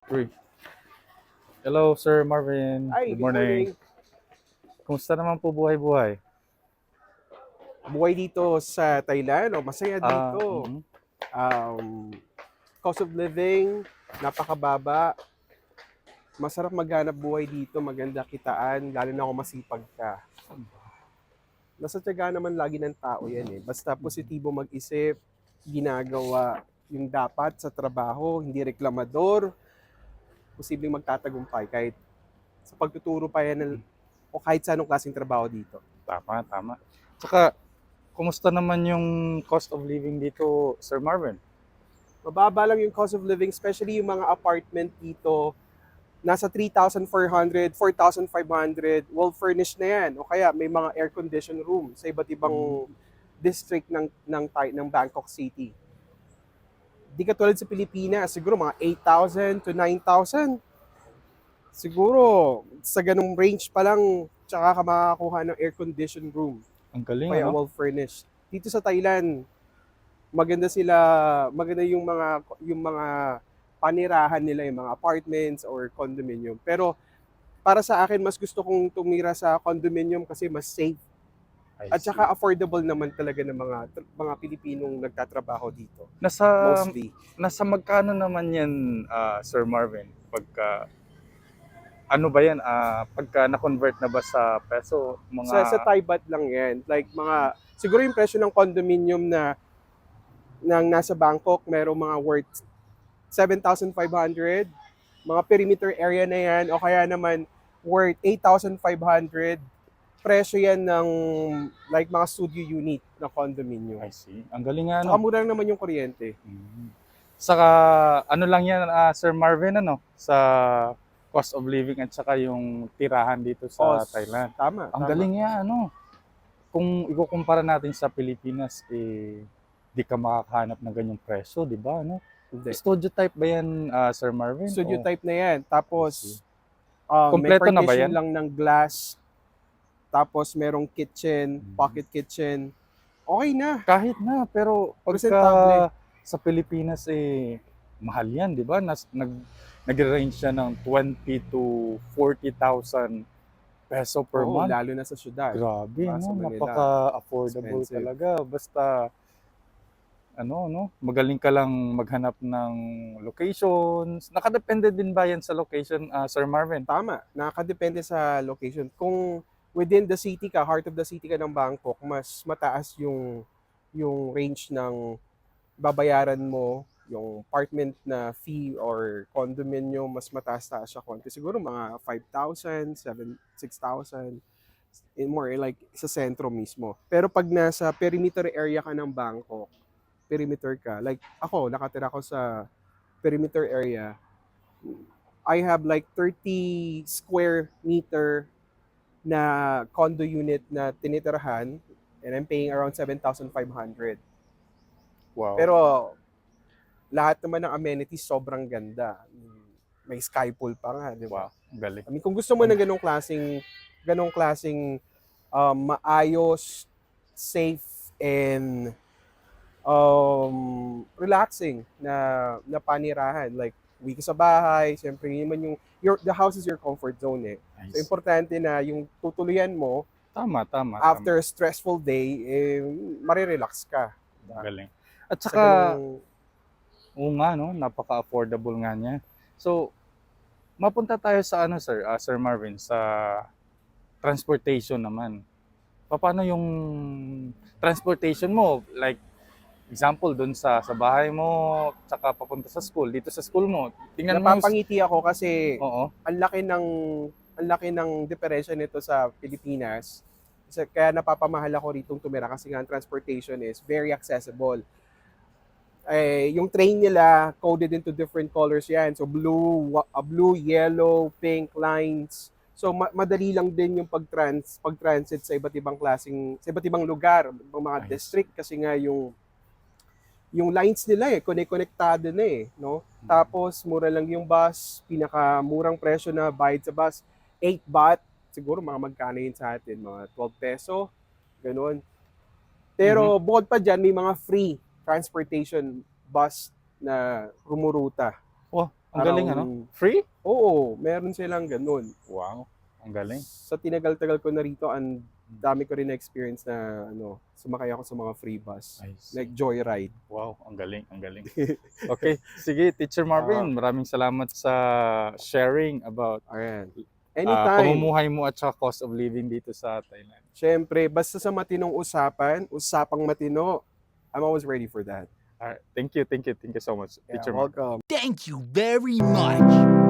Uy. Hello, Sir Marvin. Ay, Good good morning. morning. Kumusta naman po buhay-buhay? Buhay dito sa Thailand, masaya Ah, dito. Um, Cost of living, napakababa. Masarap maghanap buhay dito, maganda kitaan, lalo na kung masipag ka. Nasa tiyaga naman lagi ng tao yan eh. Basta positibo mag-isip, ginagawa yung dapat sa trabaho, hindi reklamador, posibleng magtatagumpay kahit sa pagtuturo pa yan o kahit sa anong klaseng trabaho dito. tama, tama. Tsaka, kumusta naman yung cost of living dito, Sir Marvin? Mababa lang yung cost of living, especially yung mga apartment dito. Nasa 3,400, 4,500, well furnished na yan. O kaya may mga air conditioned room sa iba't Mm. ibang district ng Bangkok City. Di katulad sa Pilipinas, siguro mga 8,000 to 9,000. Siguro sa ganung range pa lang tsaka ka makakakuha ng air conditioned room Ang o galing, kaya ano? well furnished. Dito sa Thailand, maganda sila, maganda yung mga panirahan nila, yung mga apartments or condominium. Pero para sa akin, mas gusto kong tumira sa condominium kasi mas safe. I At see. saka affordable naman talaga ng mga Pilipinong nagtatrabaho dito. Nasa, Mostly. nasa magkano naman yan, Sir Marvin? Ano ba yan? Pagka na-convert na ba sa peso, Sa mga, Thai baht lang yan. Like siguro yung presyo ng condominium nang nasa Bangkok, merong mga worth 7,500. Mga perimeter area na yan. O kaya naman worth 8,500. Presyo yan ng like mga studio unit na condominium. I see. Ang galing nga, Tsaka ano? mura lang naman yung kuryente. Mm. Saka ano lang yan, Sir Marvin, ano, sa cost of living at saka yung tirahan dito O, sa Thailand. tama, Ang tama. galing niya, ano, kung ikukumpara natin sa Pilipinas, di ka makakahanap ng ganyang presyo, di ba, ano? Hindi. Studio type ba yan, Sir Marvin? Studio O, type na yan. I see. Tapos, may Kompleto na ba partition yan? lang ng glass. Tapos, merong kitchen, Mm. pocket kitchen. Okay na. Kahit na, pero pagka Presentable. sa Pilipinas, mahal yan, di ba? Nag-range siya ng 20 to 40,000 peso per Oo, month. lalo na sa syudad. Grabe, Diba? Sa no? Manila, Napaka-affordable expensive. talaga. Basta, ano, no? Magaling ka lang maghanap ng locations. Nakadepende din ba yan sa location, Sir Marvin? Tama, nakakadepende sa location. Kung within the city ka, heart of the city ka ng Bangkok, mas mataas yung range ng babayaran mo, yung apartment na fee or condominium, mas mataas-taas siya konti. Siguro mga 5,000, 6,000, in more like sa sentro mismo. Pero pag nasa perimeter area ka ng Bangkok, perimeter ka, like ako, nakatira ko sa perimeter area, I have like 30 square meter na condo unit na tinitirahan and I'm paying around 7,500. Wow. Pero lahat naman ng amenities sobrang ganda. May sky pool pa nga, di ba? Wow. Galing. I mean, kung gusto mo ng ganong klaseng maayos, safe, and relaxing na panirahan. Like, uwi ka sa bahay, siyempre, yun man the house is your comfort zone eh. So, Nice. importante na yung tutuluyan mo Tama, tama, tama. after a stressful day, marirelax ka. Diba? Galing. At Sa saka, ganong, oo nga, no? Napaka-affordable nga niya. So, mapunta tayo sa ano, sir, Sir Marvin, sa transportation naman. Paano yung transportation mo? Like, example, doon sa bahay mo, tsaka papunta sa school, dito sa school mo. Tingnan mo yung, napapangiti ako kasi oo, ang laki ng ang laki ng diferensya nito sa Pilipinas. Kaya napapamahal ako ritong tumira kasi nga ang transportation is very accessible. Yung train nila coded into different colors yan. So blue, yellow, pink lines. So madali lang din yung pagtransit sa sa iba't ibang lugar, mga ayos. district kasi nga yung lines nila konektado na no? Tapos mura lang yung bus, pinakamurang presyo na bayad sa bus, 8 baht, siguro mga magkano yun sa atin, mga 12 peso, ganun. Mhm. Pero bukod pa dyan, may mga free transportation bus na rumuruta. Oh, Ang galing ano? Around, Free? oo, meron silang ganun. Wow, ang galing. Sa tinagal-tagal ko na rito, ang dami ko rin na-experience na sumakay ako sa mga free bus. I see. Like joyride. Wow, ang galing, ang galing. Okay, sige, Teacher Marvin, maraming salamat sa sharing about Ayan. Anytime. pamumuhay mo at saka cost of living dito sa Thailand. Siyempre, basta sa matinong usapan, usapang matino, I'm always ready for that. Alright, thank you so much, Yeah, Teacher Marvin. welcome. Thank you very much.